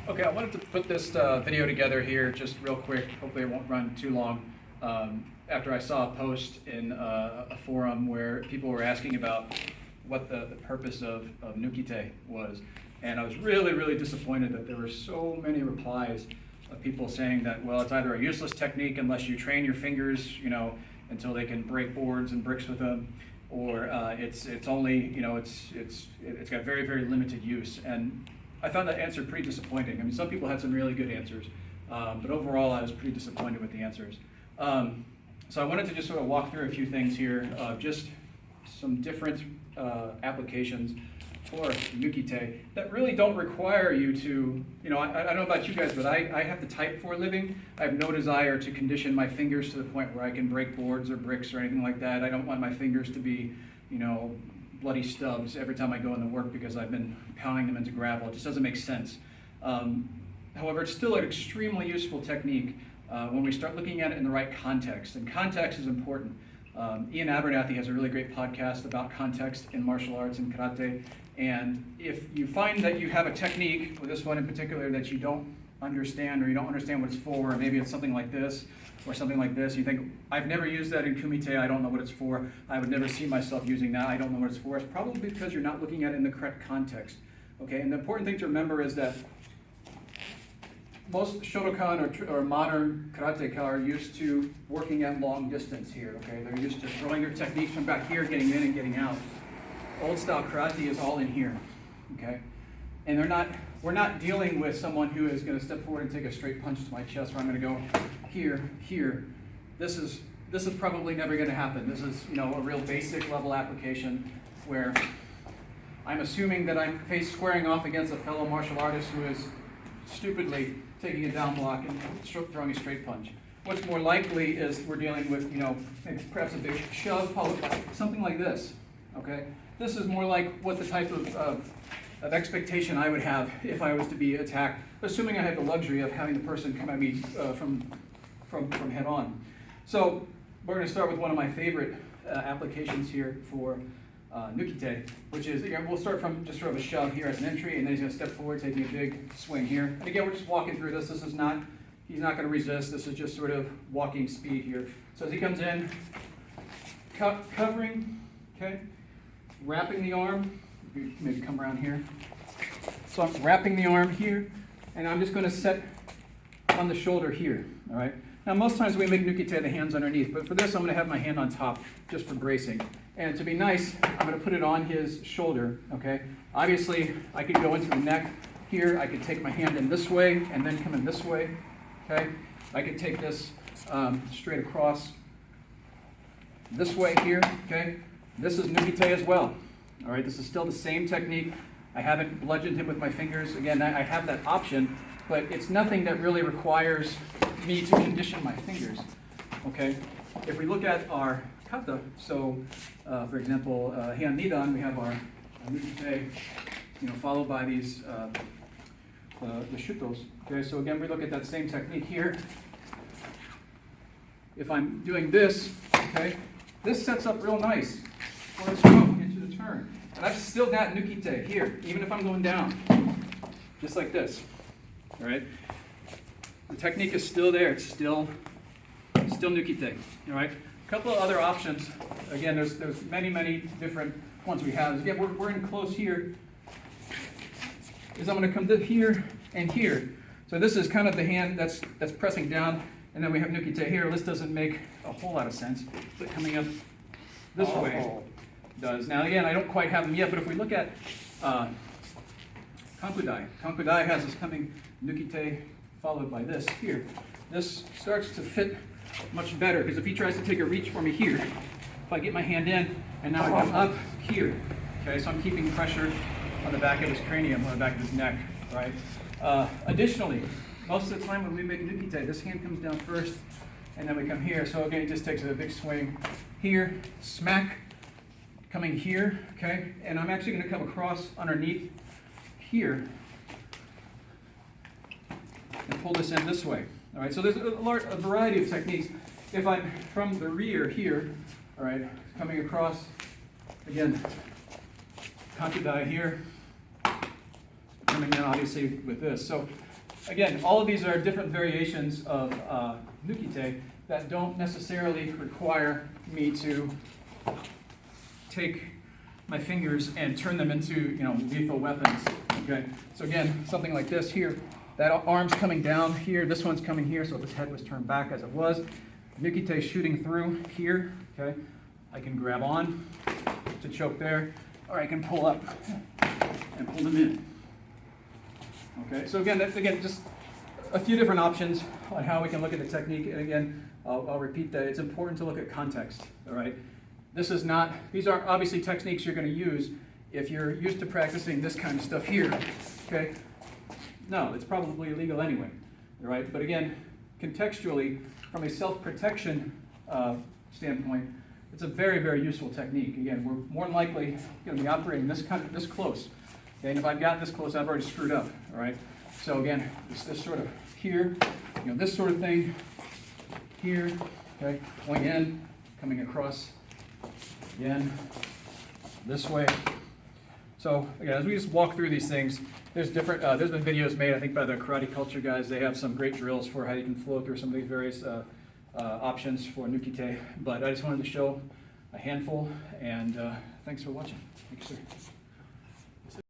Okay, I wanted to put this video together here just real quick. Hopefully it won't run too long. After I saw a post in a forum where people were asking about what the purpose of Nukite was. And I was really, really disappointed that there were so many replies of people saying that, well, it's either a useless technique unless you train your fingers, until they can break boards and bricks with them, or it's only, it's got very, very limited use. And I found that answer pretty disappointing. I mean, some people had some really good answers, but overall I was pretty disappointed with the answers. So I wanted to just sort of walk through a few things here, just some different applications for Nukite that really don't require you to, I don't know about you guys, but I have to type for a living. I have no desire to condition my fingers to the point where I can break boards or bricks or anything like that. I don't want my fingers to be, bloody stubs every time I go into work because I've been pounding them into gravel. It just doesn't make sense. However, it's still an extremely useful technique when we start looking at it in the right context, and context is important. Ian Abernathy has a really great podcast about context in martial arts and karate, and if you find that you have a technique, with this one in particular, that you don't understand, or you don't understand what it's for, or maybe it's something like this, or something like this, you think, I've never used that in Kumite, I don't know what it's for, I would never see myself using that, I don't know what it's for, it's probably because you're not looking at it in the correct context. Okay, and the important thing to remember is that most Shotokan or modern karateka are used to working at long distance here, okay? They're used to throwing their techniques from back here, getting in and getting out. Old style karate is all in here, okay? And we're not dealing with someone who is gonna step forward and take a straight punch to my chest, where I'm gonna go here, here. This is probably never gonna happen. This is, a real basic level application where I'm assuming that I'm face squaring off against a fellow martial artist who is stupidly taking a down block and throwing a straight punch. What's more likely is we're dealing with, maybe perhaps a big shove followed by something like this, okay? This is more like what the type of expectation I would have if I was to be attacked, assuming I have the luxury of having the person come at me from head on. So we're going to start with one of my favorite applications here for Nukite, which is, we'll start from just sort of a shove here as an entry, and then he's going to step forward, taking a big swing here. And again, we're just walking through this. He's not going to resist. This is just sort of walking speed here. So as he comes in, covering, okay, wrapping the arm, maybe come around here. So I'm wrapping the arm here, and I'm just going to set on the shoulder here, all right? Now, most times we make Nukite the hands underneath, but for this, I'm going to have my hand on top just for bracing. And to be nice, I'm going to put it on his shoulder, okay? Obviously, I could go into the neck here. I could take my hand in this way and then come in this way, okay? I could take this straight across this way here, okay? This is Nukite as well, all right? This is still the same technique. I haven't bludgeoned him with my fingers. Again, I have that option, but it's nothing that really requires me to condition my fingers, okay? If we look at our kata, so for example, Heian Nidan, we have our Nukite, followed by these, the shutos, okay? So again, we look at that same technique here. If I'm doing this, okay, this sets up real nice for a stroke into the turn. And I've still got Nukite here, even if I'm going down, just like this, all right? The technique is still there. It's still Nukite, all right? A couple of other options. Again, there's many, many different ones we have. Again, we're in close here. I'm going to come to here and here. So this is kind of the hand that's pressing down, and then we have Nukite here. This doesn't make a whole lot of sense, but coming up this way does. Now again, I don't quite have them yet, but if we look at Kankudai has us coming Nukite followed by this here. This starts to fit much better, because if he tries to take a reach for me here, if I get my hand in, and now I come up here, okay, so I'm keeping pressure on the back of his cranium, on the back of his neck, right? Additionally, most of the time when we make Nukite, this hand comes down first, and then we come here. So again, he just takes a big swing here, smack, coming here, okay? And I'm actually going to come across underneath here and pull this in this way. All right, so there's a variety of techniques. If I'm from the rear here, all right, coming across, again, Kankudai here, coming in obviously with this. So again, all of these are different variations of Nukite that don't necessarily require me to take my fingers and turn them into, lethal weapons. Okay. So again, something like this here, that arm's coming down here, this one's coming here, so if his head was turned back as it was, Nukite shooting through here. Okay. I can grab on to choke there, or I can pull up and pull them in. Okay. So again, just a few different options on how we can look at the technique. And again, I'll repeat that it's important to look at context. All right. These aren't obviously techniques you're going to use if you're used to practicing this kind of stuff here, okay? No, it's probably illegal anyway, all right? But again, contextually, from a self-protection standpoint, it's a very, very useful technique. Again, we're more than likely going to be operating this close, okay? And if I've gotten this close, I've already screwed up, all right? So again, it's this sort of here, this sort of thing here, okay? Going in, coming across. Again, this way. So again, as we just walk through these things, there's different. There's been videos made, I think, by the Karate Culture guys. They have some great drills for how you can flow through some of these various options for Nukite. But I just wanted to show a handful, and thanks for watching. Thanks, sir.